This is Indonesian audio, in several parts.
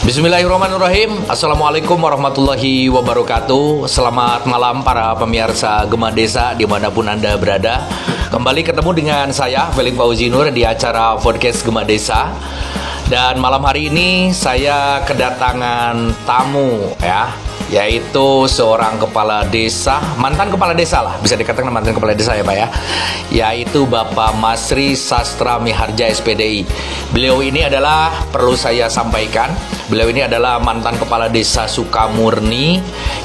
Bismillahirrahmanirrahim. Assalamualaikum warahmatullahi wabarakatuh. Selamat malam para pemirsa Gema Desa dimanapun Anda berada. Kembali ketemu dengan saya Felix Fauzi Nur di acara podcast Gema Desa. Dan malam hari ini saya kedatangan tamu yaitu seorang kepala desa, mantan kepala desa lah, bisa dikatakan mantan kepala desa ya Pak ya, yaitu Bapak Masri Sastra Miharja SPDI. Beliau ini adalah, perlu saya sampaikan, beliau ini adalah mantan kepala desa Sukamurni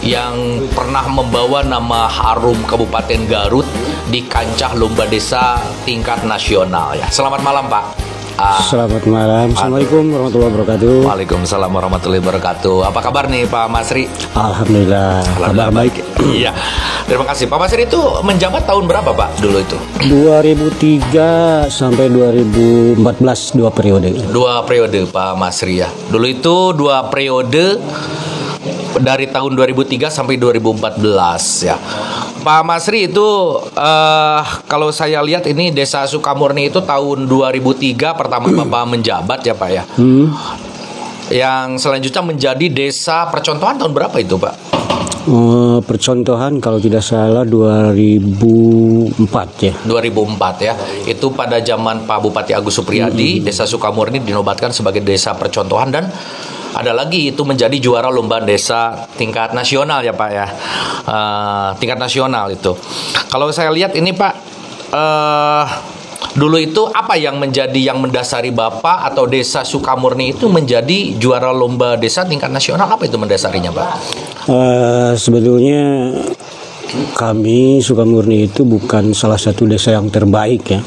yang pernah membawa nama harum Kabupaten Garut di kancah lomba desa tingkat nasional ya. Selamat malam Pak. Selamat malam. Assalamualaikum warahmatullahi wabarakatuh. Waalaikumsalam warahmatullahi wabarakatuh. Apa kabar nih Pak Masri? Alhamdulillah. Kabar baik. Iya. Terima kasih. Pak Masri itu menjabat tahun berapa Pak dulu itu? 2003 sampai 2014, 2 periode. 2 periode Pak Masri ya. Dulu itu 2 periode dari tahun 2003 sampai 2014 ya. Pak Masri itu kalau saya lihat ini Desa Sukamurni itu tahun 2003 pertama Bapak menjabat ya Pak ya. Yang selanjutnya menjadi desa percontohan tahun berapa itu Pak? Percontohan kalau tidak salah 2004 ya. 2004 ya. Itu pada zaman Pak Bupati Agus Supriyadi, Desa Sukamurni dinobatkan sebagai desa percontohan dan ada lagi itu menjadi juara lomba desa tingkat nasional ya Pak ya, tingkat nasional itu. Kalau saya lihat ini Pak, dulu itu apa yang mendasari Bapak atau Desa Sukamurni itu menjadi juara lomba desa tingkat nasional, apa itu mendasarinya Pak? Sebetulnya kami Sukamurni itu bukan salah satu desa yang terbaik ya.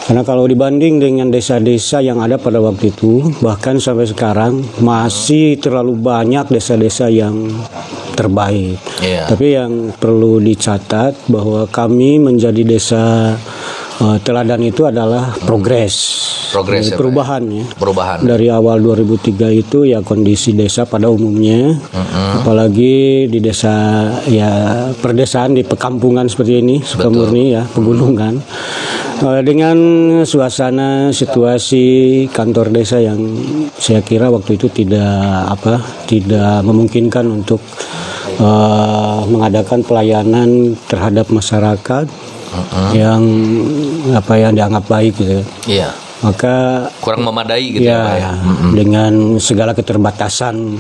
Karena kalau dibanding dengan desa-desa yang ada pada waktu itu, bahkan sampai sekarang masih terlalu banyak desa-desa yang terbaik. Tapi yang perlu dicatat bahwa kami menjadi desa teladan itu adalah progres perubahan ya. Perubahan. Dari awal 2003 itu ya kondisi desa pada umumnya, apalagi di desa ya perdesaan di pekampungan seperti ini, Sukamurni ya, pegunungan. Dengan suasana situasi kantor desa yang saya kira waktu itu tidak memungkinkan untuk mengadakan pelayanan terhadap masyarakat yang dianggap baik gitu. Iya. Maka kurang memadai gitu ya Pak ya. Dengan segala keterbatasan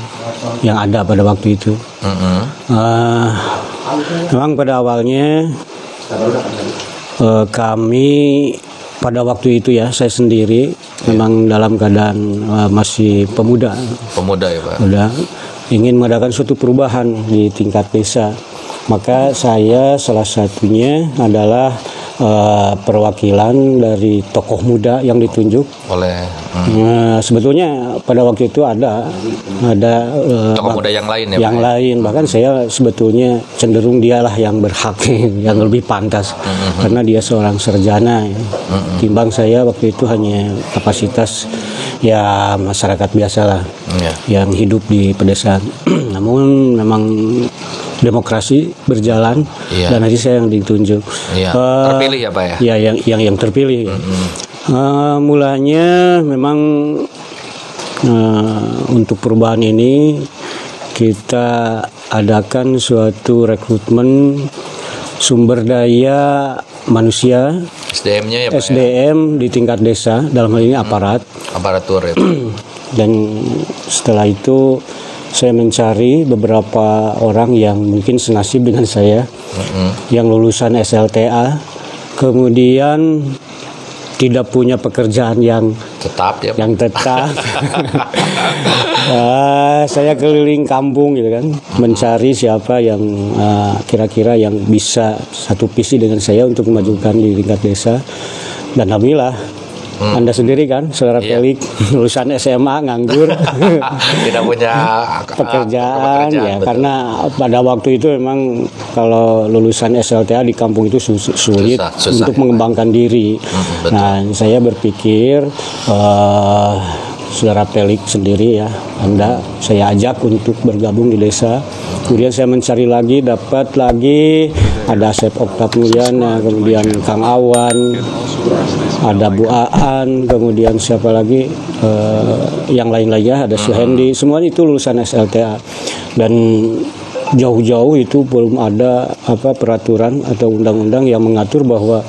yang ada pada waktu itu. Memang pada awalnya kami pada waktu itu ya, saya sendiri memang dalam keadaan masih pemuda ya Pak. Ingin mengadakan suatu perubahan di tingkat desa. Maka saya salah satunya adalah perwakilan dari tokoh muda yang ditunjuk oleh sebetulnya pada waktu itu ada tokoh muda yang lain ya, lain, bahkan saya sebetulnya cenderung dialah yang berhak yang lebih pantas karena dia seorang sarjana ya. Timbang saya waktu itu hanya kapasitas ya masyarakat biasa lah yang hidup di pedesaan. Namun memang demokrasi berjalan dan nanti saya yang ditunjuk. Terpilih ya Pak ya? Ya yang terpilih. Mulanya memang untuk perubahan ini kita adakan suatu rekrutmen sumber daya manusia, SDM-nya ya Pak SDM di tingkat desa, dalam hal ini aparatur ya. Dan setelah itu saya mencari beberapa orang yang mungkin senasib dengan saya, yang lulusan SLTA, kemudian tidak punya pekerjaan yang tetap ya, saya keliling kampung gitu kan, mencari siapa yang kira-kira yang bisa satu visi dengan saya untuk memajukan di tingkat desa. Dan alhamdulillah Anda sendiri kan, saudara Felix, lulusan SMA nganggur, tidak punya pekerjaan ya, betul. karena pada waktu itu memang kalau lulusan SLTA di kampung itu sulit Susah, untuk mengembangkan diri. Betul. Nah, saya berpikir saudara Felix sendiri ya, Anda saya ajak untuk bergabung di desa. Kemudian saya mencari lagi, dapat lagi ada Asep Octavian, kemudian Kang Awan, ada Bu Aan, kemudian siapa lagi yang lain-lainnya, ada Suhendi, semua itu lulusan SLTA. Dan jauh-jauh itu belum ada peraturan atau undang-undang yang mengatur bahwa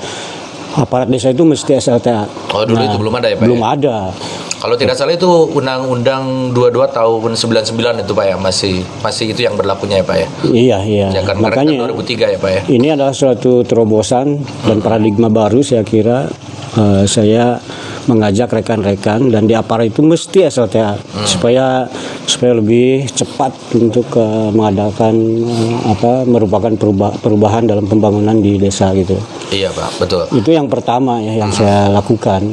aparat desa itu mesti SLTA. Oh, dulu itu belum ada ya Pak? Belum ya? ada. Kalau tidak salah itu Undang-Undang 22 tahun 99 itu Pak ya, masih itu yang berlakunya ya Pak ya? Iya. Ya, kan Makanya 2003 ya Pak ya? Ini adalah suatu terobosan dan paradigma baru saya kira. Saya mengajak rekan-rekan dan di aparat itu mesti SLTA supaya lebih cepat untuk mengadakan merupakan perubahan dalam pembangunan di desa gitu. Iya Pak, betul. Itu yang pertama ya yang saya lakukan.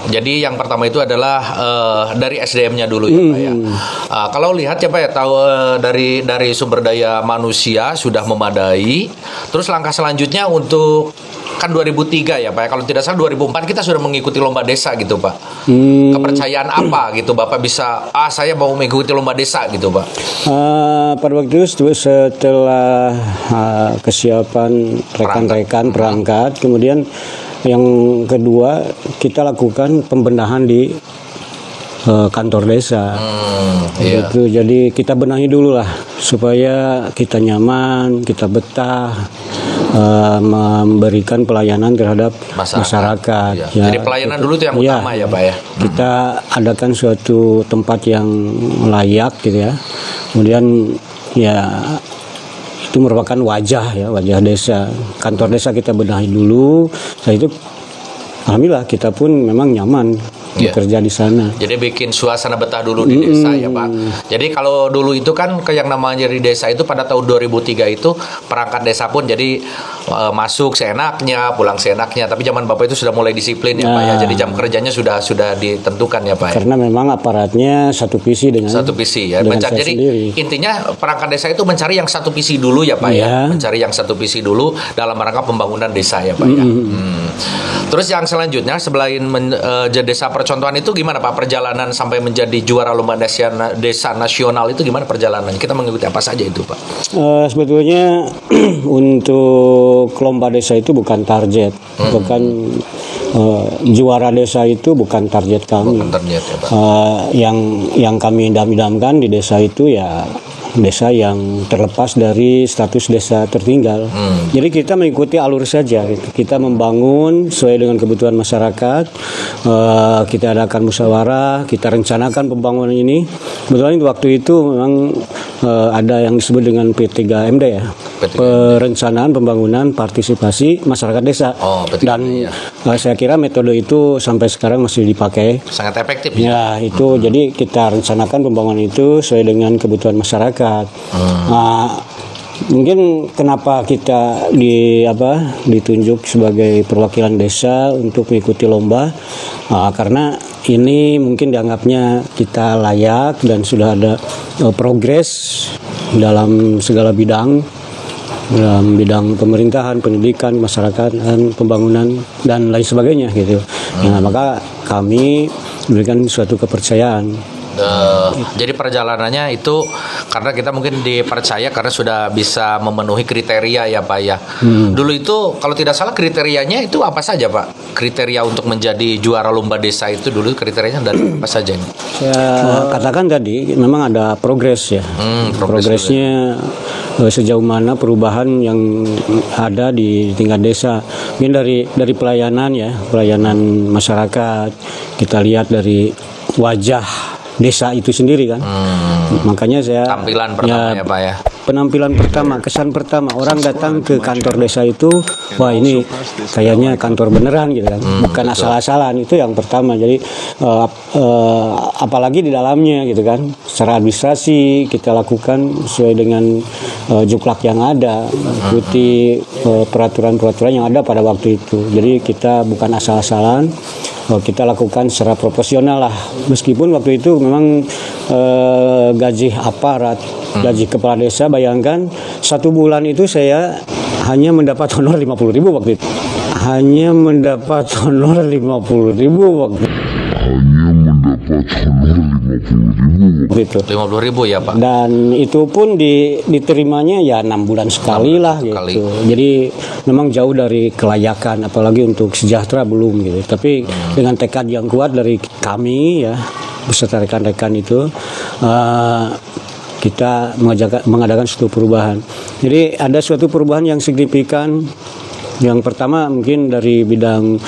Jadi yang pertama itu adalah dari SDM-nya dulu ya Pak ya. Kalau lihat ya Pak ya, tahu dari sumber daya manusia sudah memadai. Terus langkah selanjutnya untuk kan 2003 ya Pak ya. Kalau tidak salah 2004 kita sudah mengikuti lomba desa gitu Pak. Kepercayaan apa gitu Bapak bisa saya mau mengikuti lomba desa gitu Pak? Pada waktu itu setelah kesiapan rekan-rekan berangkat, kemudian yang kedua kita lakukan pembenahan di kantor desa. Gitu. Jadi kita benahi dulu lah supaya kita nyaman, kita betah, memberikan pelayanan terhadap masyarakat. Iya. Ya, jadi pelayanan dulu itu yang utama ya Pak ya. Kita adakan suatu tempat yang layak gitu ya. Kemudian ya itu merupakan wajah desa. Kantor desa kita benahi dulu. Setelah itu alhamdulillah kita pun memang nyaman bekerja di sana. Jadi bikin suasana betah dulu di desa ya Pak. Jadi kalau dulu itu kan yang namanya di desa itu pada tahun 2003 itu perangkat desa pun jadi masuk seenaknya, pulang seenaknya. Tapi zaman Bapak itu sudah mulai disiplin ya Pak ya. Jadi jam kerjanya sudah ditentukan ya Pak. Karena memang aparatnya satu visi dengan ya. Jadi sendiri. intinya perangkat desa itu mencari yang satu visi dulu ya Pak ya. Mencari yang satu visi dulu dalam rangka pembangunan desa ya Pak ya. Terus yang selanjutnya selain menjadi desa percontohan itu gimana Pak perjalanan sampai menjadi juara lomba desa nasional itu gimana perjalanannya? Kita mengikuti apa saja itu Pak? Sebetulnya untuk lomba desa itu bukan target, bukan juara desa itu bukan target kami. Bukan target ya Pak. Yang kami idam-idamkan di desa itu ya desa yang terlepas dari status desa tertinggal. Jadi kita mengikuti alur saja. Kita membangun sesuai dengan kebutuhan masyarakat. Kita adakan musyawarah, kita rencanakan pembangunan ini. Kebetulan waktu itu memang ada yang disebut dengan P3MD ya. Perencanaan Pembangunan Partisipasi Masyarakat Desa. Dan saya kira metode itu sampai sekarang masih dipakai. Sangat efektif ya. Itu jadi kita rencanakan pembangunan itu sesuai dengan kebutuhan masyarakat. Mungkin kenapa kita ditunjuk sebagai perwakilan desa untuk mengikuti lomba, karena ini mungkin dianggapnya kita layak dan sudah ada progres dalam segala bidang, dalam bidang pemerintahan, pendidikan, masyarakatan, pembangunan dan lain sebagainya gitu. Nah, maka kami memberikan suatu kepercayaan. Jadi perjalanannya itu karena kita mungkin dipercaya karena sudah bisa memenuhi kriteria ya Pak ya. Dulu itu kalau tidak salah kriterianya itu apa saja Pak? Kriteria untuk menjadi juara lomba desa itu dulu kriterianya dari apa saja? Saya katakan tadi memang ada progres ya. Progresnya sejauh mana perubahan yang ada di tingkat desa. Mungkin dari pelayanan ya, pelayanan masyarakat. Kita lihat dari wajah desa itu sendiri kan. Makanya saya tampilan pertama ya Pak ya. penampilan pertama, kesan pertama orang datang ke kantor desa itu, wah ini kayaknya kantor beneran gitu kan, bukan asal-asalan. Itu yang pertama. Jadi apalagi di dalamnya gitu kan, secara administrasi kita lakukan sesuai dengan juklak yang ada, ikuti peraturan-peraturan yang ada pada waktu itu. Jadi kita bukan asal-asalan, kita lakukan secara proporsional lah. Meskipun waktu itu memang gaji aparat, gaji kepala desa, bayangkan 1 bulan itu saya hanya mendapat honor 50.000 waktu itu. Hanya mendapat honor 50.000 waktu itu. Gitu. 50.000 ya Pak. Dan itu pun diterimanya ya 6 bulan sekali lah gitu. Jadi memang jauh dari kelayakan, apalagi untuk sejahtera belum gitu. Tapi dengan tekad yang kuat dari kami ya beserta rekan-rekan itu, kita mengadakan suatu perubahan. Jadi ada suatu perubahan yang signifikan. Yang pertama mungkin dari bidang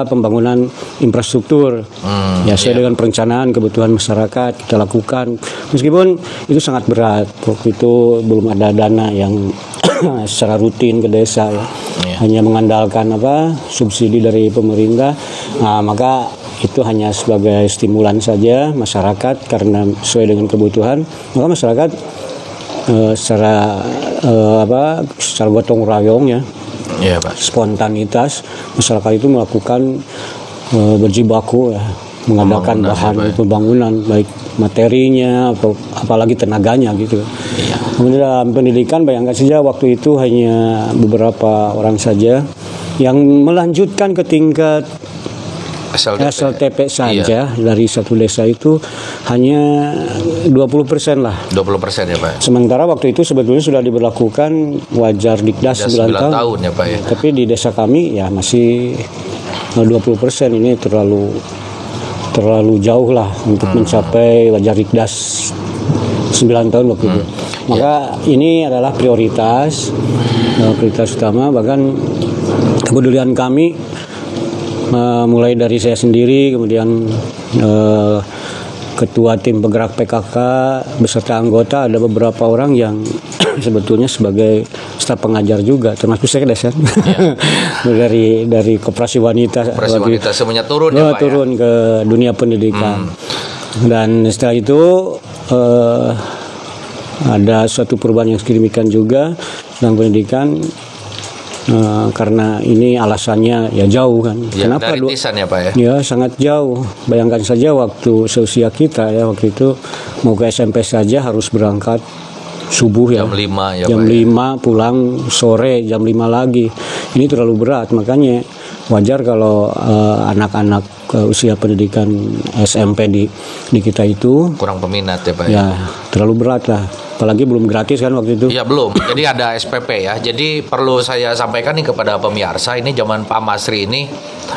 pembangunan infrastruktur, sesuai dengan perencanaan kebutuhan masyarakat kita lakukan. Meskipun itu sangat berat, waktu itu belum ada dana yang secara rutin ke desa ya. Hanya mengandalkan subsidi dari pemerintah. Nah, maka itu hanya sebagai stimulan saja masyarakat karena sesuai dengan kebutuhan. Maka masyarakat secara gotong royong ya. Ya, Pak. Spontanitas masyarakat itu melakukan berjibaku ya, mengadakan bahan pembangunan baik materinya atau apalagi tenaganya gitu. Iya. Kemudian dalam pendidikan bayangkan saja waktu itu hanya beberapa orang saja yang melanjutkan ke tingkat SLTP saja. Dari satu desa itu hanya 20% lah. 20% ya Pak. Sementara waktu itu sebetulnya sudah diberlakukan wajar Dikdas 9 tahun ya Pak ya. Tapi di desa kami ya masih 20%. Ini terlalu jauh lah untuk mencapai wajar Dikdas 9 tahun waktu itu. Maka ini adalah prioritas utama, bahkan kepedulian kami mulai dari saya sendiri, kemudian ketua tim penggerak PKK beserta anggota, ada beberapa orang yang sebetulnya sebagai staf pengajar juga, termasuk saya ya. dari koperasi wanita semuanya turun ya Pak, turun ke dunia pendidikan. Dan setelah itu ada suatu perubahan yang signifikan juga tentang pendidikan. Karena ini alasannya ya jauh kan. Ya, kenapa dari Tisan ya Pak ya? Ya sangat jauh. Bayangkan saja waktu seusia kita ya, waktu itu mau ke SMP saja harus berangkat subuh ya. Jam 5 ya Jam Pak 5 ya? Pulang sore jam 5 lagi. Ini terlalu berat, makanya wajar kalau anak-anak usia pendidikan SMP di kita itu kurang peminat ya Pak ya. Terlalu berat lah. Apalagi belum gratis kan waktu itu. Iya belum. Jadi ada SPP ya. Jadi perlu saya sampaikan nih kepada pemirsa, ini zaman Pak Masri ini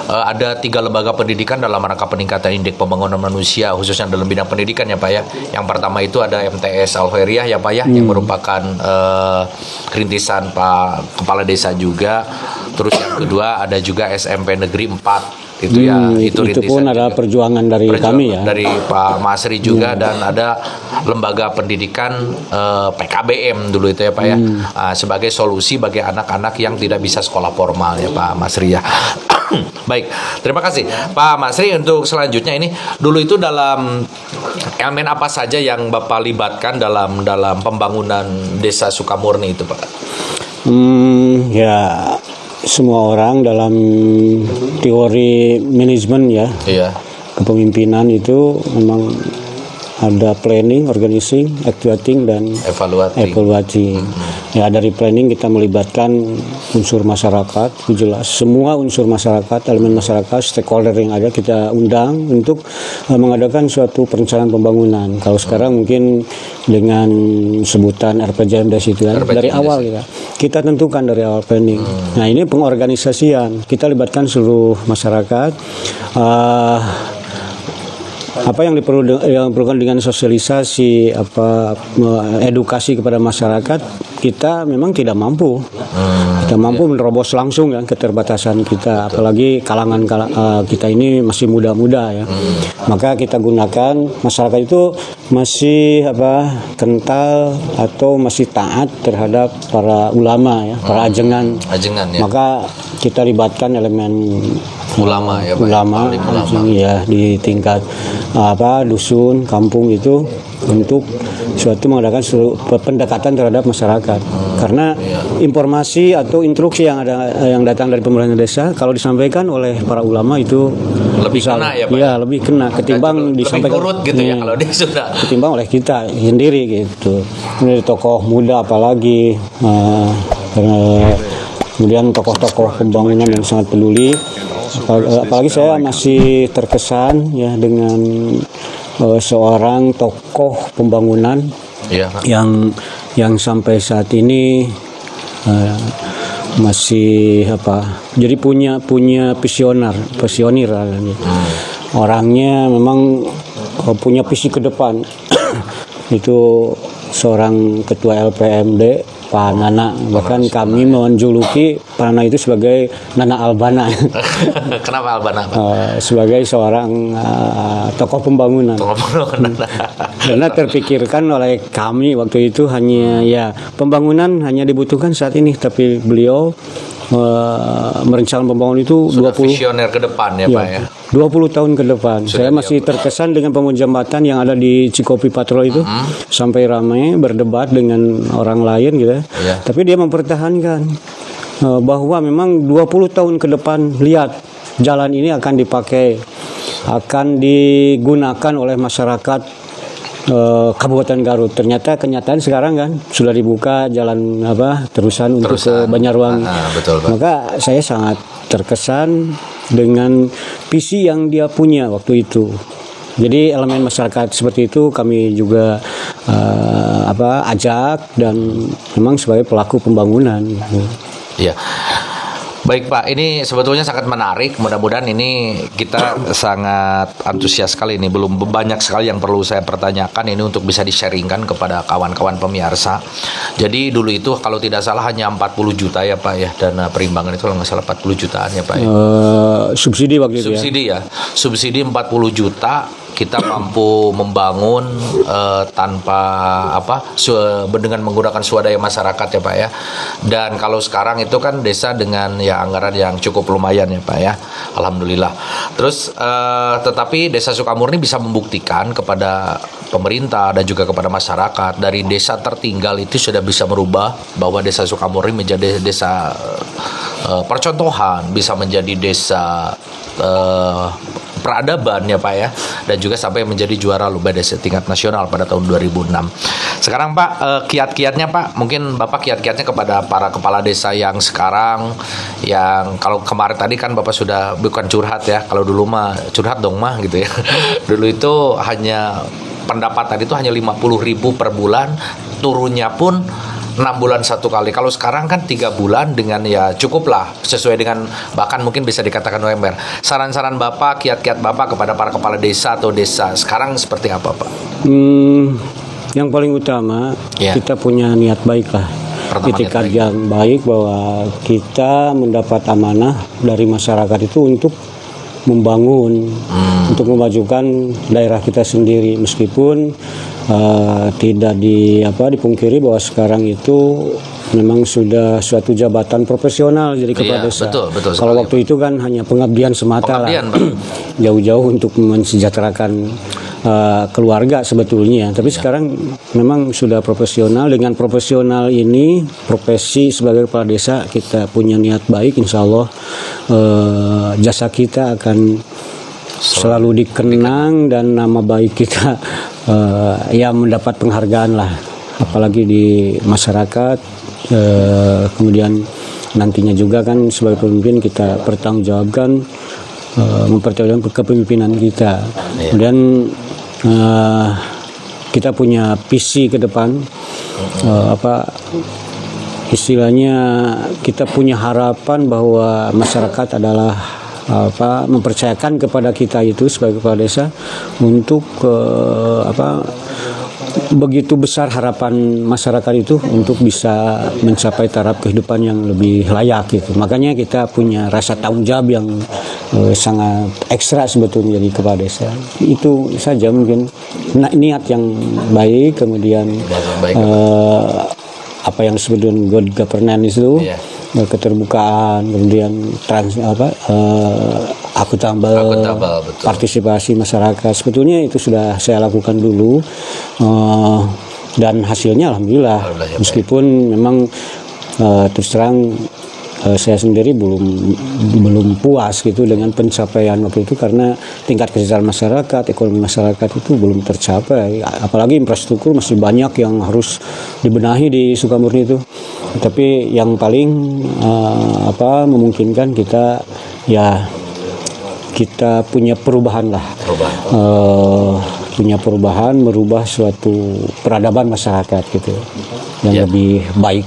ada 3 lembaga pendidikan dalam rangka peningkatan indeks pembangunan manusia khususnya dalam bidang pendidikan ya Pak ya. Yang pertama itu ada MTS Alferiah ya Pak ya, yang merupakan rintisan Pak Kepala Desa juga. Terus yang kedua ada juga SMP Negeri 4. Itu pun ada perjuangan dari kami ya, dari Pak Masri juga. Dan ada lembaga pendidikan PKBM dulu itu ya Pak ya, sebagai solusi bagi anak-anak yang tidak bisa sekolah formal ya Pak Masri ya. Baik, terima kasih Pak Masri. Untuk selanjutnya ini dulu itu dalam elemen apa saja yang Bapak libatkan dalam pembangunan Desa Sukamurni itu Pak? Ya semua orang dalam teori manajemen ya, kepemimpinan itu memang ada planning, organizing, activating, dan evaluating. Ya dari planning kita melibatkan unsur masyarakat, jelas semua unsur masyarakat, elemen masyarakat, stakeholder yang ada kita undang untuk mengadakan suatu perencanaan pembangunan. Kalau sekarang mungkin dengan sebutan RPJMDes itu kan, dari awal kita tentukan dari awal planning. Nah ini pengorganisasian, kita libatkan seluruh masyarakat. Apa yang diperlukan dengan sosialisasi, edukasi kepada masyarakat, kita memang tidak mampu. Kita mampu menerobos langsung ya keterbatasan kita, apalagi kalangan kita ini masih muda-muda ya. Maka kita gunakan, masyarakat itu masih kental atau masih taat terhadap para ulama ya, para ajengan ya. Maka kita libatkan elemen ulama ya, ulama ya di tingkat dusun, kampung itu untuk suatu mengadakan pendekatan terhadap masyarakat. Karena informasi atau instruksi yang datang dari pemerintah desa kalau disampaikan oleh para ulama itu lebih kena ya Pak. Ya, lebih kena ketimbang disampaikan urut gitu ya kalau dia sudah ketimbang oleh kita sendiri gitu. Ini tokoh muda apalagi kemudian tokoh-tokoh pembangunan yang sangat peduli. Apalagi saya masih terkesan ya dengan seorang tokoh pembangunan yang sampai saat ini masih jadi punya visioner orangnya memang punya visi ke depan. Itu seorang ketua LPMD Pak Nana, bahkan kami menjuluki Pak Nana itu sebagai Nana Albana. Kenapa Albana? Sebagai seorang tokoh pembangunan. Karena terpikirkan oleh kami waktu itu hanya pembangunan hanya dibutuhkan saat ini, tapi beliau merencanakan pembangunan itu sudah 20 visioner ke depan ya Pak ya. 20 tahun ke depan. Saya masih terkesan dengan pembangunan jembatan yang ada di Cikopi Patrol itu sampai ramai berdebat dengan orang lain gitu. Tapi dia mempertahankan bahwa memang 20 tahun ke depan lihat jalan ini akan dipakai, akan digunakan oleh masyarakat Kabupaten Garut. Ternyata kenyataan sekarang kan sudah dibuka jalan terusan untuk ke Banjarwangi. Betul, Pak. Maka saya sangat terkesan dengan visi yang dia punya waktu itu. Jadi elemen masyarakat seperti itu kami juga ajak dan memang sebagai pelaku pembangunan. Iya. Baik Pak, ini sebetulnya sangat menarik. Mudah-mudahan ini kita sangat antusias sekali ini. Belum banyak sekali yang perlu saya pertanyakan ini untuk bisa di-sharingkan kepada kawan-kawan pemirsa. Jadi dulu itu kalau tidak salah hanya 40 juta ya Pak ya, dana perimbangan itu kalau nggak salah 40 jutaan ya Pak ya. Subsidi waktu itu ya. Subsidi 40 juta kita mampu membangun tanpa dengan menggunakan swadaya masyarakat ya Pak ya. Dan kalau sekarang itu kan desa dengan anggaran yang cukup lumayan ya Pak ya, alhamdulillah. Terus tetapi Desa Sukamurni bisa membuktikan kepada pemerintah dan juga kepada masyarakat dari desa tertinggal itu sudah bisa merubah bahwa Desa Sukamurni menjadi desa percontohan, bisa menjadi desa peradaban ya Pak ya, dan juga sampai menjadi juara lomba desa tingkat nasional pada tahun 2006. Sekarang Pak, kiat-kiatnya Pak, mungkin Bapak kiat-kiatnya kepada para kepala desa yang sekarang, yang kalau kemarin tadi kan Bapak sudah bukan curhat ya, kalau dulu mah curhat dong mah gitu ya. Dulu itu hanya pendapatan itu hanya 50.000 per bulan, turunnya pun 6 bulan satu kali. Kalau sekarang kan 3 bulan dengan cukup lah, sesuai dengan bahkan mungkin bisa dikatakan UMR. Saran-saran Bapak, kiat-kiat Bapak kepada para kepala desa atau desa sekarang seperti apa Pak? Yang paling utama kita punya niat baik lah. Itikat yang baik bahwa kita mendapat amanah dari masyarakat itu untuk membangun, untuk memajukan daerah kita sendiri, meskipun tidak dipungkiri bahwa sekarang itu memang sudah suatu jabatan profesional jadi kepala desa. Betul kalau waktu itu kan hanya pengabdian semata lah, jauh-jauh untuk mensejahterakan keluarga sebetulnya. Tapi sekarang memang sudah profesional. Dengan profesional ini, profesi sebagai kepala desa, kita punya niat baik, insya Allah jasa kita akan selalu dikenang dan nama baik kita mendapat penghargaan lah, apalagi di masyarakat. Kemudian nantinya juga kan sebagai pemimpin kita bertanggungjawabkan mempertanggungjawabkan kepemimpinan kita. Kemudian kita punya visi ke depan, istilahnya kita punya harapan bahwa masyarakat adalah mempercayakan kepada kita itu sebagai kepala desa untuk begitu besar harapan masyarakat itu untuk bisa mencapai taraf kehidupan yang lebih layak gitu. Makanya kita punya rasa tanggung jawab yang sangat ekstra sebetulnya di kepala desa. Itu saja mungkin niat yang baik, kemudian apa yang disebut dengan good governance itu, keterbukaan, kemudian akuntabel, partisipasi masyarakat. Sebetulnya itu sudah saya lakukan dulu, dan hasilnya alhamdulillah. Meskipun memang terus terang saya sendiri belum puas gitu dengan pencapaian waktu itu, karena tingkat kesejahteraan masyarakat, ekonomi masyarakat itu belum tercapai. Apalagi infrastruktur masih banyak yang harus dibenahi di Sukamurni itu. Tapi yang paling memungkinkan kita punya perubahan lah, punya perubahan, merubah suatu peradaban masyarakat gitu yang lebih baik.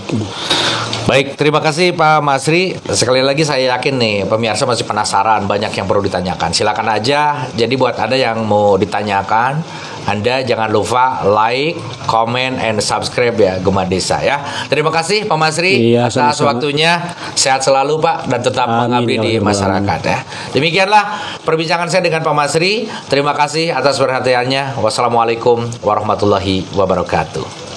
Baik, terima kasih Pak Masri. Sekali lagi saya yakin nih pemirsa masih penasaran, banyak yang perlu ditanyakan. Silakan aja. Jadi buat Anda yang mau ditanyakan, Anda jangan lupa like, comment, and subscribe ya Gema Desa ya. Terima kasih Pak Masri atas waktunya. Sehat selalu Pak, dan tetap mengabdi di masyarakat ya. Demikianlah perbincangan saya dengan Pak Masri. Terima kasih atas perhatiannya. Wassalamualaikum warahmatullahi wabarakatuh.